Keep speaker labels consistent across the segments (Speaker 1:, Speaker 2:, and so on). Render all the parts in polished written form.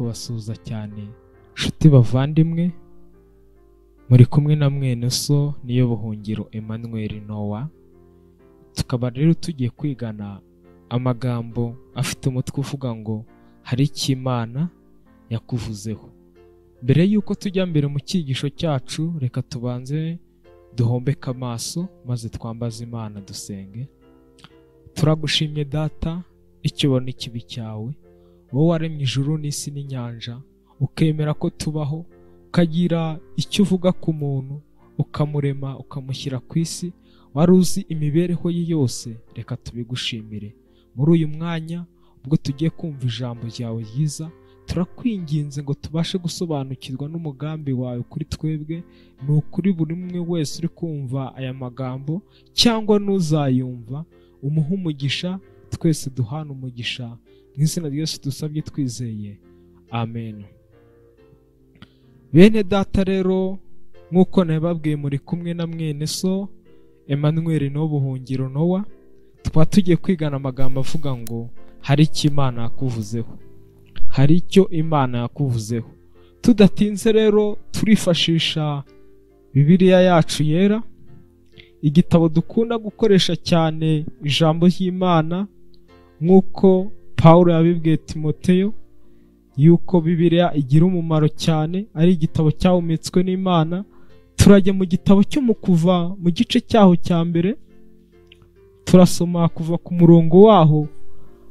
Speaker 1: kubasuhuza cyane nshuti bavandimwe, muri kumwe na mwene so NIYOBUHUNGIRO Emmanuel Nowa. Tukaba rero tugiye kwigana amagambo afite umutwe uvuga ngo hari icyo Imana yakuvuzeho. Mbere yuko tujya mbere mu cyigisho cyacu, reka tubanze duhombeke amaso maze twambaze Imana dusenge. Turagushimye Data, icyubona ikibi cyawe, wowe waremye ijuru n'isi n'inyanja, ukemera ko tubaho, ukagira icyo uvuga ku muntu, ukamurema ukamushyira ku isi, wari uzi imibereho ye yose. Reka tubigushimire muri uyu mwanya ubwo tugiye kumva ijambo ryawe ryiza. Turakwinginze ngo tubashe gusobanukirwa n'umugambi wawe kuri twebwe, ni ukuri buri umwe wese uri kumva aya magambo cyangwa n'uzayumva, umuhe umugisha, twese duhana umugisha, mu izina rya Yesu dusabye twizeye, amen. Bene Data rero, nk'uko nababwiye muri kumwe na mwene so Emmanuel n'ubuhungiro Nowa, tukaba tugiye kwigana amagambo avuga ngo hari icyo Imana yakuvuzeho. Hari icyo Imana yakuvuzeho. Tudatinze rero turifashisha Bibiliya yacu yera, igitabo dukunda gukoresha cyane ijambo ry'Imana, nk'uko Pawulo yabibwiye Timoteyo yuko Bibiliya igira umumaro cyane, ari igitabo cyahumetswe n'Imana. Turajya mu gitabo cyo mu Kuva mu gice cyaho cya mbere, turasoma kuva ku murongo waho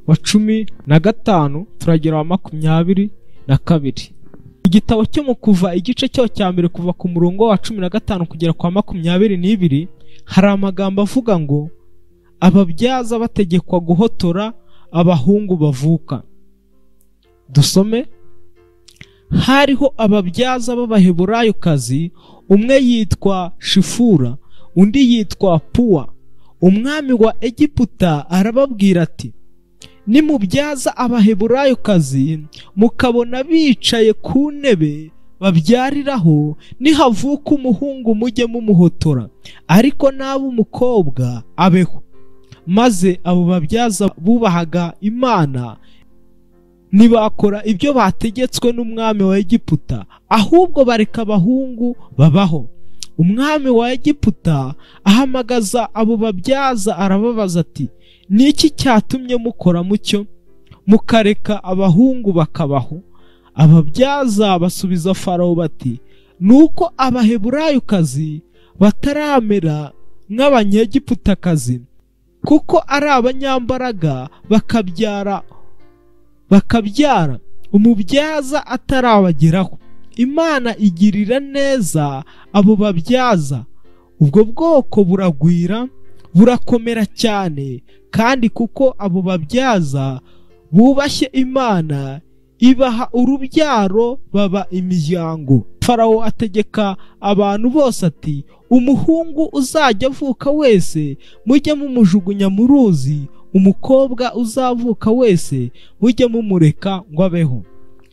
Speaker 1: wa 15 turagera wa 22. Igitabo cyo mu Kuva igice cyaho cya mbere kuva ku murongo wa 15 kugera kwa 22, hari amagambo avuga ngo ababyaza bategekwa guhotora abahungu bavuka. Dusome: hariho ababyaza b'Abaheburayokazi, umwe yitwa Shifura, undi yitwa Puwa. Umwami wa Egiputa arababwira ati: nimubyaza Abaheburayokazi mukabona bicaye ku ntebe babyariraho, nihavuka umuhungu mujye mumuhotora, ariko n'ab'umukobwa abeho. Maze abo babyaza bubahaga Imana ntibakora ibyo bategetswe n'umwami wa Egiputa, ahubwo bareka abahungu babaho. Umwami wa Egiputa ahamagaza abo babyaza arababaza ati: niki cyatumye mukora mutyo mukareka abahungu bakabaho? Ababyaza basubiza Farawo bati: nuko Abaheburayokazi bataramera nk'Abanyegiputakazi, kuko ari abanyambaraga bakabyara umubyaza atarabageraho. Imana igirira neza abo babyaza, ubwo bwoko buragwira burakomera cyane, kandi kuko abo babyaza bubashye Imana ibaha urubyaro baba imiryango. Farawo ategeka abantu bose ati: umuhungu uzajya avuka wese mujye mumujugunya mu ruzi, umukobwa uzavuka wese mujye mumureka ngo abeho.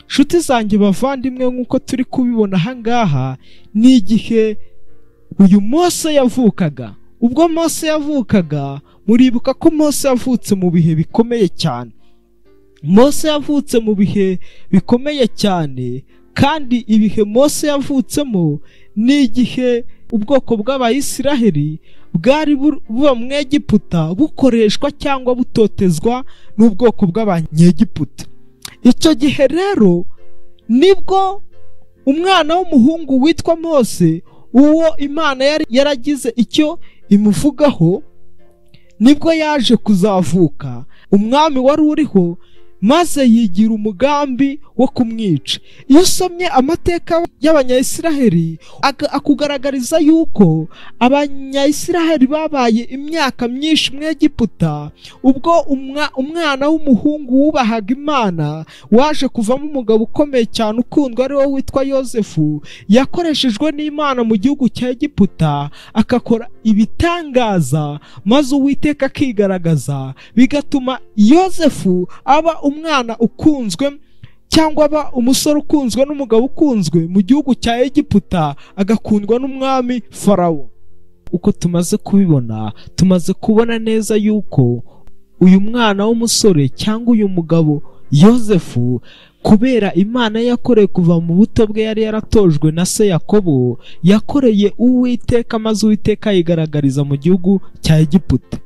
Speaker 1: Nshuti zanjye bavandimwe, nk'uko turi kubibona ahangaha, ni igihe uyu Mose yavukaga. Ubwo Mose yavukaga, muribuka ko Mose yavutse mu bihe bikomeye cyane. Mose yavutse mu bihe bikomeye cyane, kandi ibihe Mose yavutsemo ni igihe ubwoko bw'Abayisiraheli bwari buba mu Egiputa bukoreshwa cyangwa butotezwa n'ubwoko bw'Abanyegiputa. Icyo gihe rero nibwo umwana w'umuhungu witwa Mose, uwo Imana yari yaragize icyo imuvugaho, nibwo yaje kuzavuka. Umwami wari uriho maze yigira umugambi wo kumwica. Iyo usomye amateka y'Abanyayisiraheli akugaragariza yuko Abanyayisiraheli babaye imyaka myinshi mu Egiputa, ubwo umwana w'umuhungu wubahaga Imana waje kuvamo umugabo ukomeye cyane ukundwa, ari wo witwa Yosefu. Yakoreshejwe n'Imana mu gihugu cya Egiputa, akakora ibitangaza, maze Uwiteka akigaragaza, bigatuma Yosefu aba umwana ukunzwe, cyangwa aba umusore ukunzwe n'umugabo ukunzwe mu gihugu cya Egiputa, agakundwa n'umwami Farawo. Uko tumaze kubibona, tumaze kubona neza yuko uyu mwana w'umusore cyangwa uyu mugabo Yozefu kubera Imana yakoreye kuva mu buto bwe yari yaratojwe na se Yakobo, yakoreye Uwiteka maze Uwiteka yigaragariza mu gihugu cya Egiputa.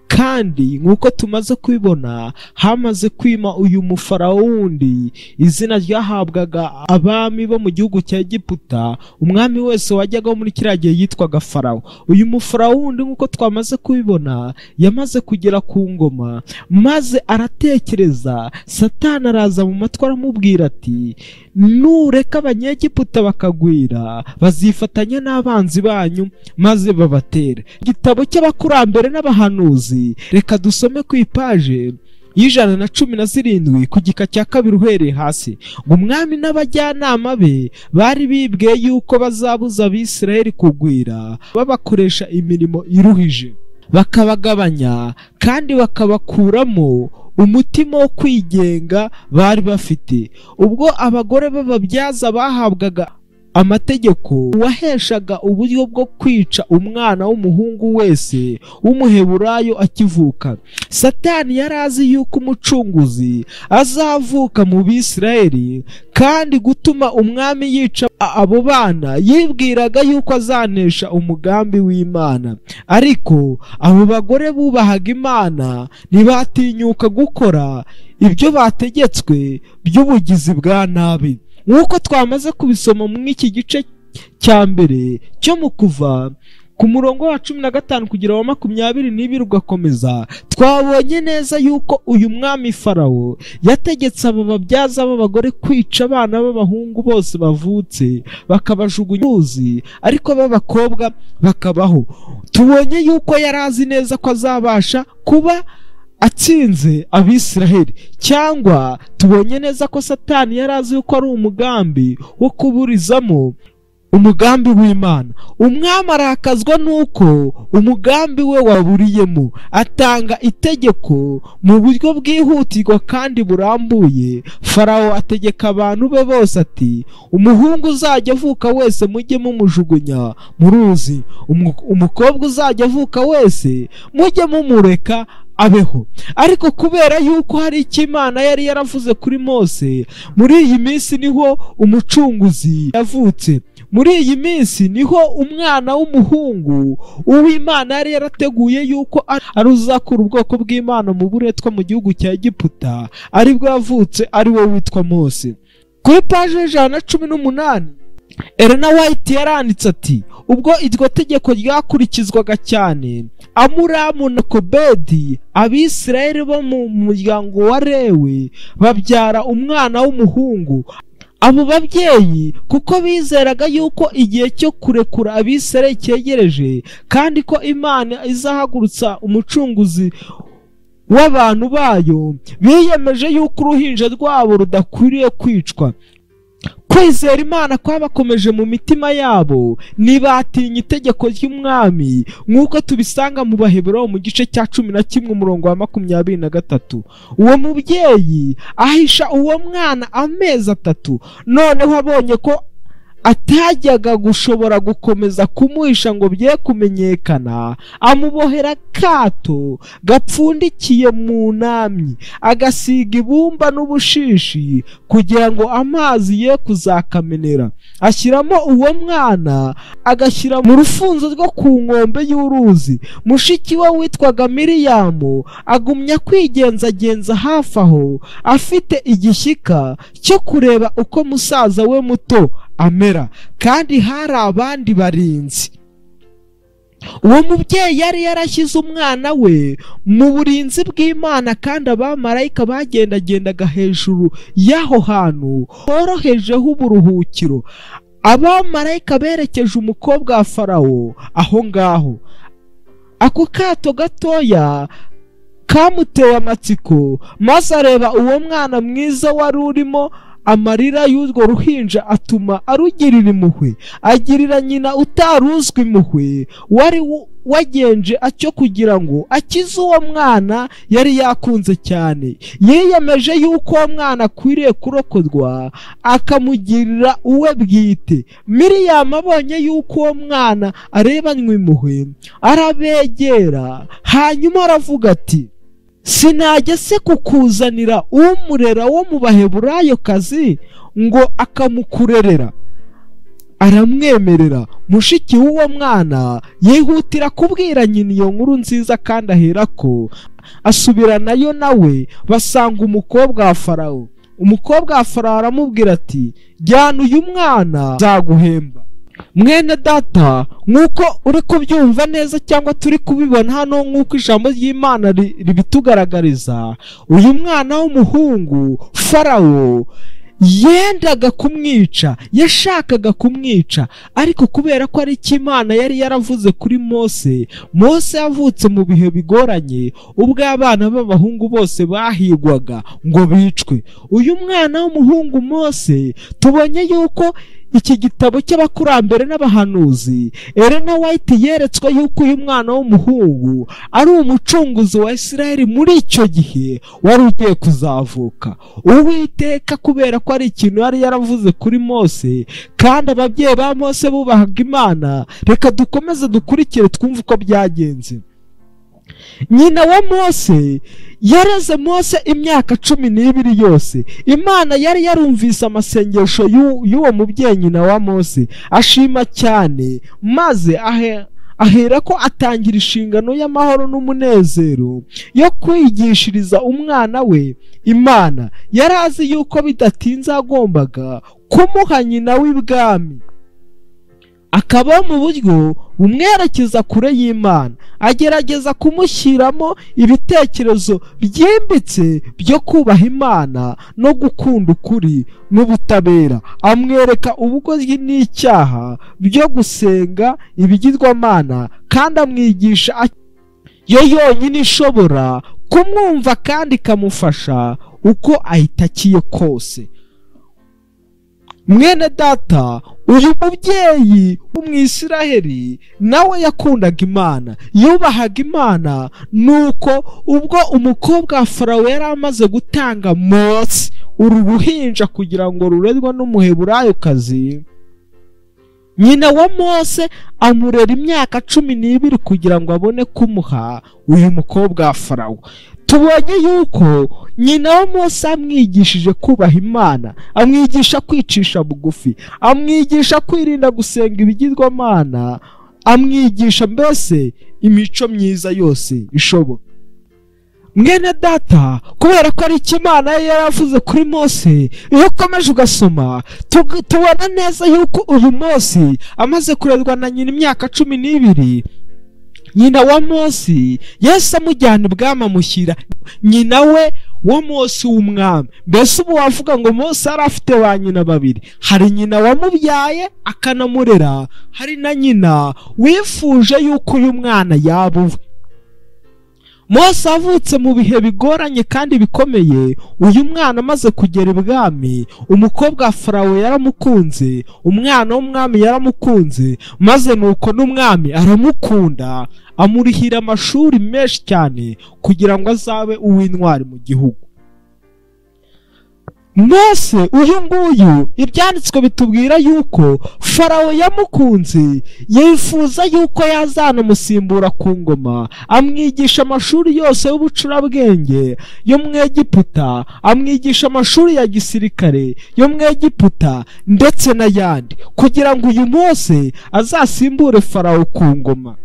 Speaker 1: Kandi nk'uko tumaze kubibona, hamaze kwima uyu mufarawo wundi, izina ryahabwaga abami bo mu gihugu cya Egiputa. Umwami wese wajyaga muri kiriya gihe yitwaga Farawo. Uyu mufarawo wundi nk'uko twamaze kubibona, yamaze kugera ku ngoma, maze aratekereza. Satani araza mu matwi aramubwira ati, nureka abanyegiputa bakagwira, bazifatanya n'abanzi banyu maze babatere. Igitabo cy'abakurambere n'abahanuzi, reka dusome ku ipaje y'117 ku gika cya 2 uhereye hasi. ngo umwami n'abajyanama be bari bibwiye yuko bazabuza Abisirayeli kugwira, babakoresha imirimo iruhije, bakabagabanya kandi bakabakuramo umutima wo kwigenga bari bafite. Ubwo abagore b'ababyaza bahabwaga amategeko waheshaga uburyo bwo kwica umwana w'umuhungu wese w'umuheburayo akivuka. Satani yari azi yuko umucunguzi azavuka mu Bisirayeli, kandi gutuma umwami yica abo bana yibwiraga yuko azanesha umugambi w'Imana. Ariko abo bagore bubahaga Imana ntibatinyuka gukora ibyo bategetswe by'ubugizi bwa nabi. Nk'uko twamaze kubisoma mu iki gice cya mbere cyo mu Kuva ku murongo wa 15 kugera wa 22 ugakomeza, twabonye neza yuko uyu mwami Farawo yategetse aba babyaza b'abagore kwica abana b'abahungu bose bavutse, bakabajugunya uruzi, ariko b'abakobwa bakabaho. Tubonye yuko yari azi neza ko azabasha kuba atsinze Abisirayeli, cyangwa tubonye neza ko Satani yari azi yuko ari umugambi wo kuburizamo umugambi w'Imana. Umwami arakazwa nuko umugambi we waburiyemo, atanga itegeko mu buryo bwihutirwa kandi burambuye. Farawo ategeka abantu be bose ati, umuhungu uzajya avuka wese mujye mumujugunya mu ruzi, umukobwa uzajya avuka wese mujye mumureka abeho. Ariko kubera yuko hari icyo Imana yari yaravuze kuri Mose, muri iyi minsi niho umucunguzi yavutse. Muri iyi minsi niho umwana w'umuhungu uw'Imana yari yarateguye yuko ari uzakura ubwoko bw'Imana mu buretwa mu gihugu cya Egiputa, aribwo yavutse, ari we witwa Mose. Kuri paje 118 Elena White yaranditse ati, ubwo iryo tegeko ryakurikizwaga cyane, Amuramu na Kobedi, Abisirayeli bo mu muryango wa Lewi, babyara umwana w'umuhungu. Abo babyeyi kuko bizeraga yuko igihe cyo kurekura Abisirayeli cyegereje, kandi ko Imana izahagurutsa umucunguzi w'abantu bayo, biyemeje yuko uruhinja rwabo rudakwiriye kwicwa. Kwizera Imana kwabakomeje mu mitima yabo, ntibatinya itegeko ry'umwami, nk'uko tubisanga mu Baheburayo mu gice cya 11 umurongo wa 23. Uwo mubyeyi ahisha uwo mwana amezi 3, noneho abonye ko atajyaga gushobora gukomeza kumuhisha ngo bye kumenyekana, amubohera kato gapfundikiye mu namyi, agasiga ibumba n'ubushishi kugira ngo amazi ye kuzakamenera. Ashyiramo uwo mwana, agashyira mu rufunzo rwo ku nkombe y'uruzi. Mushiki we witwaga Miriyamu agumya kwigenzagenza hafi aho, afite igishyika cyo kureba uko musaza we muto amera, kandi hari abandi barinzi. Uwo mubyeyi yari yarashyize umwana we mu burinzi bw'Imana, kandi abamarayika bagendagendaga hejuru y'aho hantu horohejeho uburuhukiro. Abamarayika berekeje umukobwa wa Farawo aho ngaho. Ako kato gatoya kamuteye amatsiko, maze areba uwo mwana mwiza wari urimo amarira y'urwo ruhinja, atuma arugirira impuhwe. Agirira nyina utaruzwi impuhwe, wari wagenje atyo kugira ngo akize uwo mwana yari yakunze cyane. Yiyemeje yuko uwo mwana akwiriye kurokorwa, akamugirira uwe bwite. Miriyamu abonye yuko uwo mwana arebanywe impuhwe, arabegera, hanyuma aravuga ati, sinajya se kukuzanira umurera wo mu baheburayo kazi ngo akamukurerera? Aramwemerera. Mushiki w'uwo mwana yihutira kubwira nyina iyo nkuru nziza, kandi aherako asubiranayo nawe basanga umukobwa wa Farawo. Umukobwa wa Farawo aramubwira ati, jyana uyu mwana nzaguhemba. Mwene data, nk'uko uri kubyumva neza cyangwa turi kubibona hano, nk'uko ijambo ry'Imana ribitugaragariza, uyu mwana w'umuhungu Farawo yendaga kumwica, yashakaga kumwica, ariko kubera ko ari icyo Imana yari yaravuze kuri Mose yavutse mu bihe bigoranye, ubwo abana b'abahungu bose bahigwaga ngo bicwe. Uyu mwana w'umuhungu Mose tubonye yuko iki gitabo cy'abakurambere n'abahanuzi, Ellen White yeretswe yuko uyu mwana w'umuhungu ari umucunguzi wa Isiraheli muri icyo gihe wari ugiye kuzavuka. Uwiteka kubera ko ari ikintu yari yaravuze kuri Mose, kandi ababyeyi ba Mose bubahaga Imana, reka dukomeze dukurikire twumve uko byagenze. Nyina wa Mose yareze Mose imyaka 12 yose. Imana yari yarumvise amasengesho y'uwo mubyeyi nyina wa Mose, ashima cyane, maze ahera ko atangira inshingano y'amahoro n'umunezero yo kwigishiriza umwana we Imana. Yari azi yuko bidatinze agombaga kumuha nyina w'ibwami, akaba mu buryo bumwerekeza kure y'Imana. Agerageza kumushyiramo ibitekerezo byimbitse byo kubaha Imana no gukunda ukuri n'ubutabera. Amwereka ubugoryi n'icyaha byo gusenga ibigirwamana, kandi amwigisha yo yonyine ishobora kumwumva kandi ikamufasha uko ahitakiye kose. Mwene data, uyu mubyeyi w'Umwisiraheli nawe yakundaga Imana, yubahaga Imana. Nuko ubwo umukobwa wa Farawo yari amaze gutanga Mose, uru ruhinja, kugira ngo rurerwe n'umuheburayo kazi, nyina wa Mose amurera imyaka 12 kugira ngo abone kumuha uyu mukobwa wa Farawo. Tubonye yuko nyina wa Mose amwigishije kubaha Imana, amwigisha kwicisha bugufi, amwigisha kwirinda gusenga ibigirwamana, amwigisha mbese imico myiza yose ishoboka. Mwene data, kubera ko ari icyo Imana yaravuze kuri Mose, iyo ukomeje ugasoma tubona neza yuko uyu Mose amaze kurerwa na nyina imyaka 12, nyina wa Mose Yesu amujyana ibwami, amushyira nyina we wa Mose w'umwami. Mbese ubu wavuga ngo Mose yari afite ba nyina babiri. Hari nyina wamubyaye akanamurera, hari na nyina wifuje yuko uyu mwana yaba uwe. Mose avutse mu bihe bigoranye kandi bikomeye. Uyu mwana amaze kugera ibwami, umukobwa wa Farawo yaramukunze, umwana w'umwami yaramukunze, maze nuko n'umwami aramukunda, amurihira amashuri menshi cyane kugira ngo azabe uw'intwari mu gihugu. Mose uyu nguyu, ibyanditswe bitubwira yuko Farawo yamukunze, yifuza yuko yazanamusimbura ku ngoma, amwigisha amashuri yose y'ubucurabwenge yo mu Egiputa, amwigisha amashuri ya gisirikare yo mu Egiputa ndetse n'ayandi, kugira ngo uyu Mose azasimbure Farawo ku ngoma.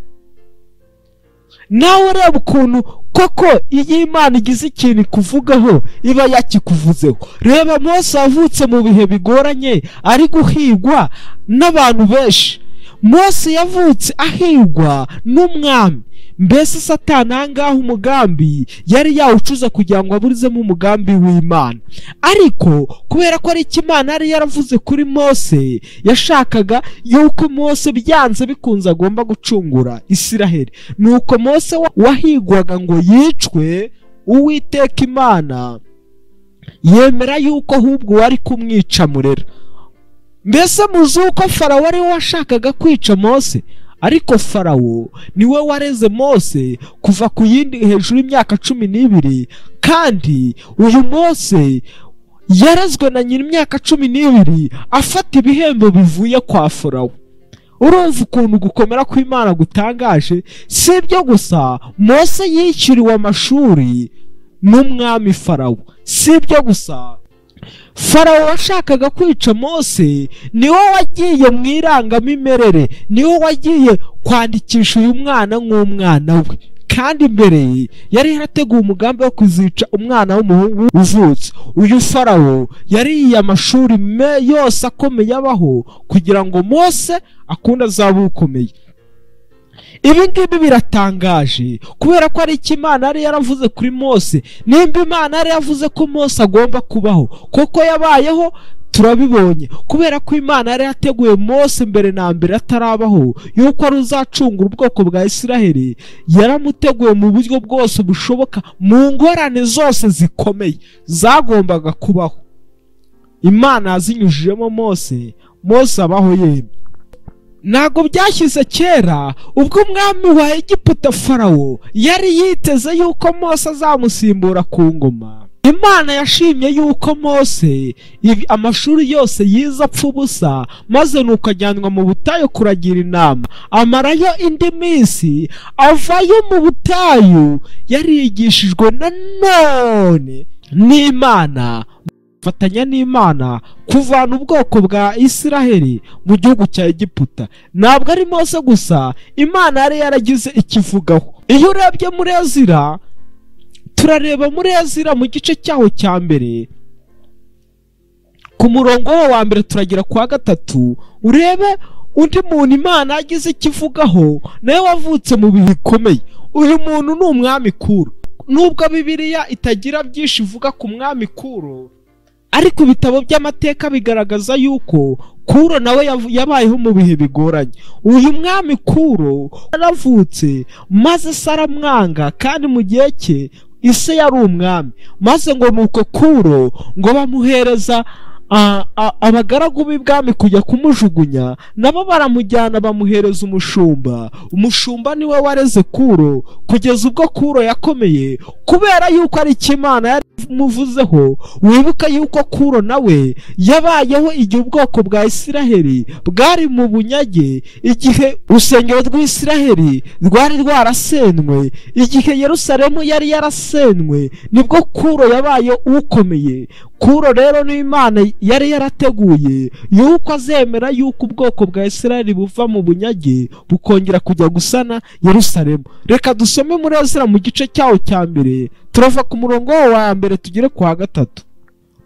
Speaker 1: Nawe ureba ukuntu koko iyi Imana igize ikintu kuvugaho iba yakikuvuzeho. Reba Mose avutse mu bihe bigoranye, ari guhigwa n'abantu benshi. Mose yavutse ahigwa n'umwami. Mbese Satani ahangaha umugambi yari yawucuza kugira ngo aburizemo umugambi w'Imana, ariko kubera ko ari icyo Imana yari yaravuze kuri Mose, yashakaga yuko Mose byanze bikunze agomba gucungura Isiraheli. Nuko Mose wahigwaga ngo yicwe, Uwiteka Imana yemera yuko ahubwo wari kumwica murera. Mbese muzi uko Farawo ari we washakaga kwica Mose, ariko Farawo niwe wareze Mose kuva ku yindi hejuru y'imyaka 12, kandi uyu Mose yarezwe na nyina imyaka 12 afata ibihembo bivuye kwa Farawo. Urumva ukuntu gukomera kw'Imana gutangaje. Si ibyo gusa, Mose yishyuriwe amashuri n'umwami Farawo. Si ibyo gusa, Farawo washakaga kwica Mose niwe wagiye mu irangamimerere, niwe wagiye kwandikisha uyu mwana nk'umwana we, kandi mbere yari yarateguye umugambi wo kuzica umwana w'umuhungu uvutse. Uyu Farawo yariye amashuri yose akomeye abaho kugira ngo Mose akunde azabe ukomeye. Ibi ngibi biratangaje kubera ko ari iki Imana yari yaravuze kuri Mose. Nimba Imana yari yavuze ko Mose agomba kubaho, koko yabayeho, turabibonye. Kubera ko Imana yari yateguye Mose mbere na mbere atarabaho yuko ari uzacungura ubwoko bwa Isiraheli, yaramuteguye mu buryo bwose bushoboka, mu ngorane zose zikomeye zagombaga kubaho. Imana yazinyujijemo Mose abaho yemye. Ntago byashyize kera ubwo umwami wa Egiputa Farawo yari yiteze yuko Mose azamusimbura ku ngoma. Imana yashimye yuko Mose amashuri yose yize apfa ubusa, maze nuko ajyanwa mu butayu kuragira intama. Amarayo indi minsi, avayo mu butayu yarigishijwe nanone n'Imana, fatanya n'Imana kuvana ubwoko bwa Isiraheli mu gihugu cya Egiputa. Ntabwo ari Mose gusa, Imana yari yaragize ikivugaho. Iyo urebye muri Ezira, turareba muri Ezira mu gice cyaho cya mbere ku murongo wa mbere turagera kwa gatatu, urebe undi muntu Imana yagize ikivugaho nawe wavutse mu bihe bikomeye. Uyu muntu ni umwami Kuro. Nubwo Bibiliya itagira byinshi ivuga ku mwami Kuro, ariko ibitabo by'amateka bigaragaza yuko Kuro nawe yabayeho mu bihe bigoranye. Uyu mwami Kuro yaravutse maze se aramwanga, kandi mu gihe cye ise yari umwami, maze ngo nuko Kuro ngo bamuhereza abagaragu b'ibwami kujya kumujugunya, nabo baramujyana bamuhereza umushumba. Umushumba niwe wareze Kuro kugeza ubwo Kuro yakomeye, kubera yuko ari Imana yari muvuzeho. Wibuka yuko Kuro nawe yabayeho igihe ubwoko bwa Isiraheli bwari mu bunyage, igihe urusengero rw'Isiraheli rwari rwarasenwe, igihe Yerusalemu yari yarasenwe, nibwo Kuro yabaye ukomeye. Kuro rero ni Imana yari yarateguye yuko azemera yuko ubwoko bwa Isiraheli buva mu bunyage bukongera kujya gusana Yerusalemu. Reka dusome muri Ezira mu gice cyaho cya mbere, turava ku murongo wa mbere tugere kwa gatatu.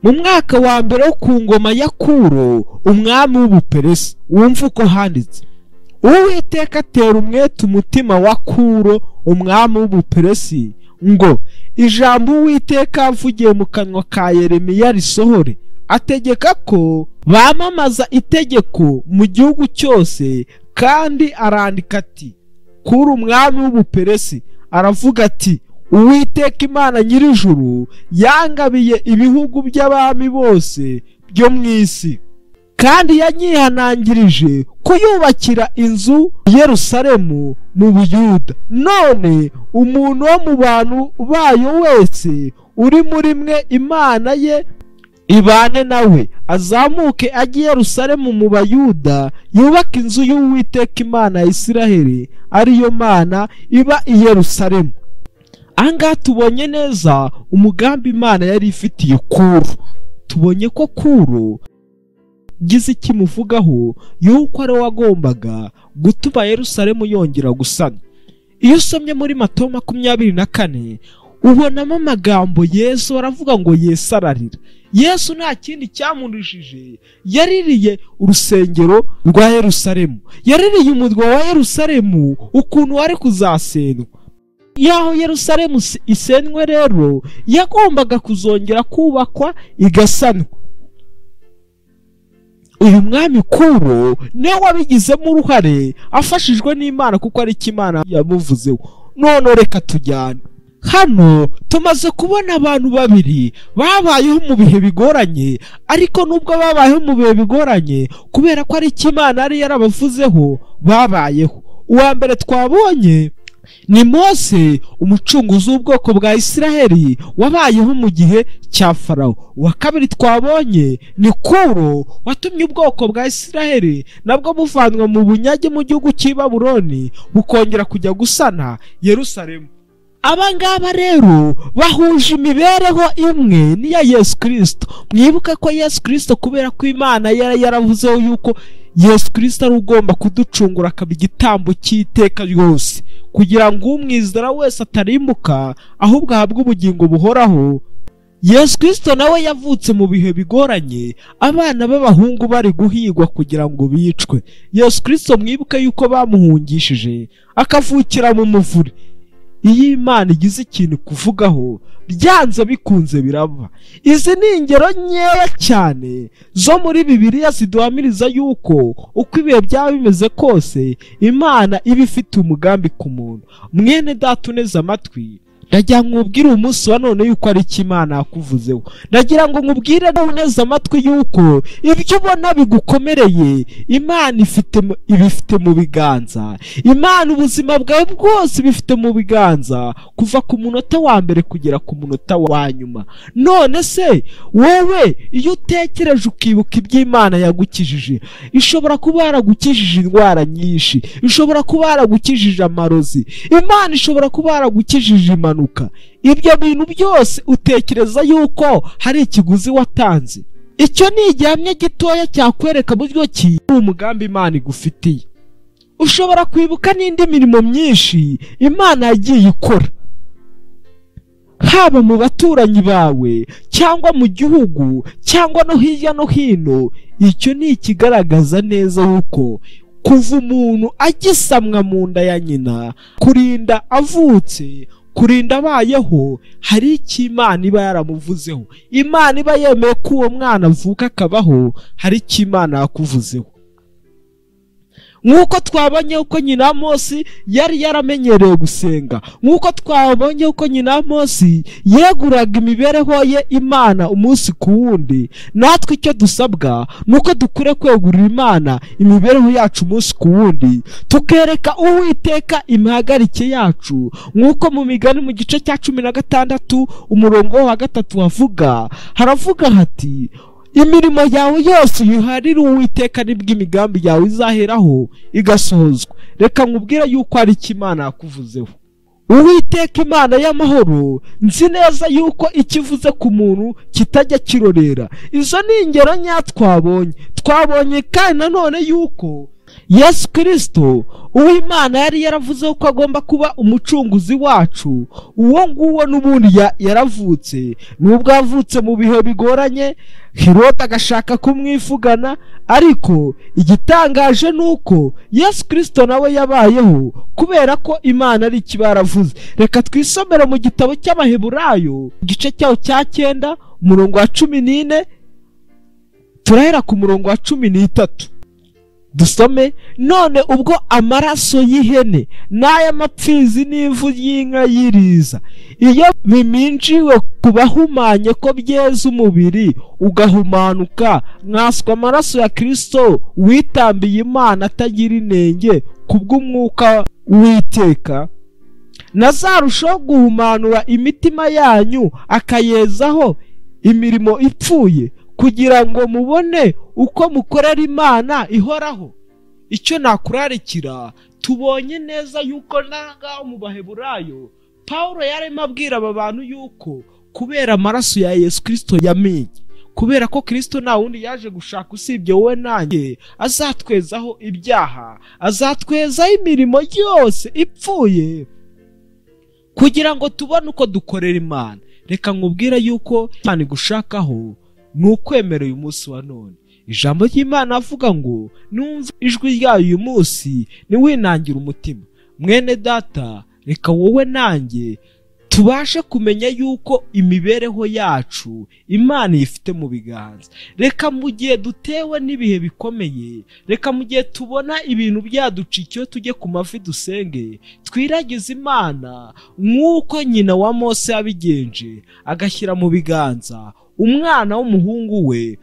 Speaker 1: Mu mwaka wa mbere wo ku ngoma ya Kuro umwami w'Ubuperesi, wumva uko handitse: Uwiteka atera umwete umutima wa Kuro umwami w'Ubuperesi ngo ijambo Uwiteka yavugiye mu kanwa ka Yeremiya risohore. Ategeka ko bamamaza itegeko mu gihugu cyose, kandi arandika ati: Kuro umwami w'Ubuperesi aravuga ati, Uwiteka Imana nyir'ijuru yangabiye ibihugu by'abami bose byo mu isi, kandi yanyihanangirije kuyubakira inzu Yerusalemu mu Buyuda. None umuntu wo mu bantu bayo wese uri muri mwe Imana ye ibane nawe, azamuke ajye i Yerusalemu mu Bayuda, yubake inzu y'Uwiteka Imana ya Isiraheli, ariyo Mana iba i Yerusalemu. Ahangaha tubonye neza umugambi Imana yari ifitiye Kuro. Tubonye ko Kuro gize ikimuvugaho yuko ari wagombaga gutuma Yerusalemu yongera gusana. Iyo usomye muri Matayo 24 ubonamo amagambo Yesu aravuga ngo Yesu ararira. Yesu nta kindi cyamurishije, yaririye urusengero rwa Yerusalemu, yaririye umurwa wa Yerusalemu ukuntu wari kuzasenwa. Yaho Yerusalemu isenwe rero yagombaga kuzongera kubakwa igasanwa. Uyu mwami Kuro niwe wabigizemo uruhare afashijwe n'Imana, kuko ari Imana yamuvuzeho. None reka tujyane. Hano tumaze kubona abantu babiri babayeho mu bihe bigoranye, ariko nubwo babayeho mu bihe bigoranye kubera ko ari Imana yari yarabavuzeho babayeho. Uwa mbere twabonye ni Mose, umucunguzi w'ubwoko bwa Isiraheli wabayeho mu gihe cya Farawo. Uwa kabiri twabonye ni Kuro, watumye ubwoko bwa Isiraheli nabwo buvanwa mu bunyage mu gihugu cy'i Babuloni bukongera kujya gusana Yerusalemu. abangaba rero bahuje imibereho imwe n'iya Yesu Kristo. Mwibuke ko Yesu Kristo kubera ko Imana yaravuzeho yuko Yesu Kristo ari ugomba kuducungura akaba igitambo cy'iteka ryose kugira ngo umwizera wese atarimbuka ahubwo ahabwe ubugingo buhoraho. Yesu Kristo nawe yavutse mu bihe bigoranye, abana b'abahungu bari guhigwa kugira ngo bicwe. Yesu Kristo mwibuke yuko bamuhungishije akavukira mu muvure. Iyo Imana igize ikintu kuvugaho byanze bikunze biraba. Izi ni ingero nkeya cyane zo muri Bibiliya ziduhamiriza yuko uko ibihe byaba bimeze kose Imana iba ifite umugambi ku muntu. Mwene data uneze amatwi, ndagira ngo nkubwire umunsi wa none yuko ari iki Imana yakuvuzeho. Ndagira ngo nkubwire neza amatwi yuko ibyo ubona bigukomereye Imana ibifite mu biganza. Imana ubuzima bwawe bwose bifite mu biganza kuva ku munota wa mbere kugera ku munota wa nyuma. None se wowe iyo utekereje ukibuka iby'Imana yagukijije, ishobora kuba yaragukijije indwara nyinshi, ishobora kuba yaragukijije amarozi, Imana ishobora kuba yaragukijije impanuka. Ibyo bintu byose utekereza yuko hari ikiguzi watanze. Icyo ni igihamya gitoya cyakwereka buryo ki umugambi Imana igufitiye. Ushobora kwibuka n'indi mirimo myinshi Imana yagiye ikora, haba mu baturanyi bawe cyangwa mu gihugu cyangwa no hirya no hino. Icyo ni ikigaragaza neza yuko kuva umuntu agisamwa mu nda ya nyina kurinda avutse kurinda abayeho hari icyo Imana iba yaramuvuzeho. Imana iba yemeye ko uwo mwana avuka akabaho, hari icyo Imana yakuvuzeho. Nk'uko twabonye uko nyina Mose yari yaramenyereye gusenga, nk'uko twabonye uko nyina Mose yeguraga imibereho ye Imana umunsi ku wundi, natwe icyo dusabwa nuko dukure kwegurira Imana imibereho yacu umunsi ku wundi, tukereka Uwiteka imihagarike yacu. Nk'uko mu Migani mu gice cya 16 umurongo wa 3 haravuga hati, imirimo yawe yose yuharira Uwiteka nibwo imigambi yawe izaheraho igasohozwa. Reka nkubwire yuko ari iki Imana yakuvuzeho. Uwiteka Imana y'amahoro, nzi neza yuko ikivuze ku muntu kitajya kirorera. Izo ni ingero nya twabonye kandi nanone yuko Yesu Kristo Uwimana yari yaravuze ko agomba kuba umucunguzi wacu. Uwo nguwo n'ubundi yaravutse, nubwo yavutse mu bihe bigoranye, Herode agashaka kumwifugana, ariko igitangaje nuko Yesu Kristo nawe yabayeho kubera ko Imana ari ikibaravuze. Reka twisomere mu gitabo cy'Abaheburayo igice cyaho cya 9 umurongo wa 14 turahera ku murongo wa 13. Dusome, none ubwo amaraso y'ihene n'aya mapfizi n'ivu y'inka yiriza iyo biminjiwe kubahumanye ko byeza umubiri ugahumanuka, mwaswa amaraso ya Kristo witambiye Imana atagira inenge kubw'umwuka w'iteka, nazarushaho guhumanura imitima yanyu akayezaho imirimo ipfuye, kugira ngo mubone uko mukorera Imana ihoraho. Icyo nakurarikira, tubonye neza yuko nanga mu Baheburayo Paulo yarimo abwira aba bantu yuko kubera amaraso ya Yesu Kristo yamenye, kubera ko Kristo nta wundi yaje gushaka usibye wowe nanjye, azatwezaho ibyaha, azatwezaho imirimo yose ipfuye kugira ngo tubone uko dukorera Imana. Reka nkubwire yuko Imana igushakaho nukwemera uyu munsi wa none. Ijambo ry'Imana avuga ngo numva ijwi ryayo uyu munsi niwinangira umutima. Mwene data, reka wowe nanjye tubashe kumenya yuko imibereho yacu Imana ifite mu biganza. Reka mu gihe dutewe n'ibihe bikomeye, reka mu gihe tubona ibintu byaducikiye tujye ku mavi dusenge, twiragize Imana nk'uko nyina wa Mose yabigenje, agashyira mu biganza umwana w'umuhungu we,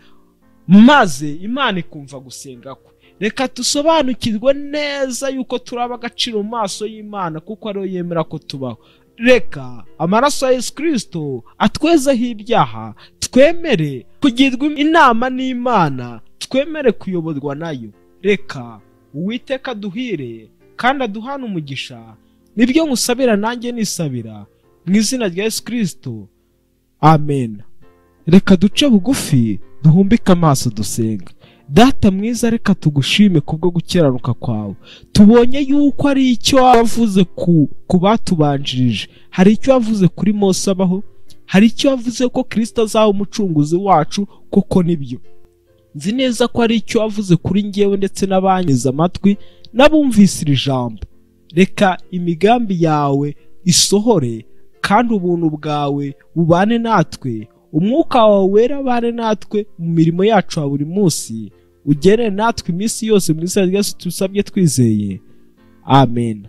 Speaker 1: maze Imana ikumva gusenga kwe. Reka dusobanukirwe neza yuko turaba agaciro mu maso y'Imana kuko ariyo yemera ko tubaho. Reka amaraso ya Yesu Kristo atwezeho ibyaha, twemere kugirwa inama n'Imana, twemere kuyoborwa nayo. Reka Uwiteka duhire kandi aduhane umugisha nibyo nkusabira nanjye nisabira mu izina rya Yesu Kristo, amen. Reka duce bugufi duhumbike amaso dusenga. Data mwiza, reka tugushime kubwo gukiranuka kwawe. Tubonye yuko ari icyo wavuze ku batubanjirije, hari icyo wavuze kuri Mose abaho, hari icyo wavuze ko Kristo azaba umucunguzi wacu, koko nibyo. Nzi neza ko ari icyo wavuze kuri njyewe ndetse n'abanyize amatwi n'abumvise iri jambo. Reka imigambi yawe isohore kandi ubuntu bwawe bubane natwe, umwuka wawe wera abane natwe mu mirimo yacu ya buri munsi, ugere natwe iminsi yose mu izina rya Yesu tubisabye twizeye, amen.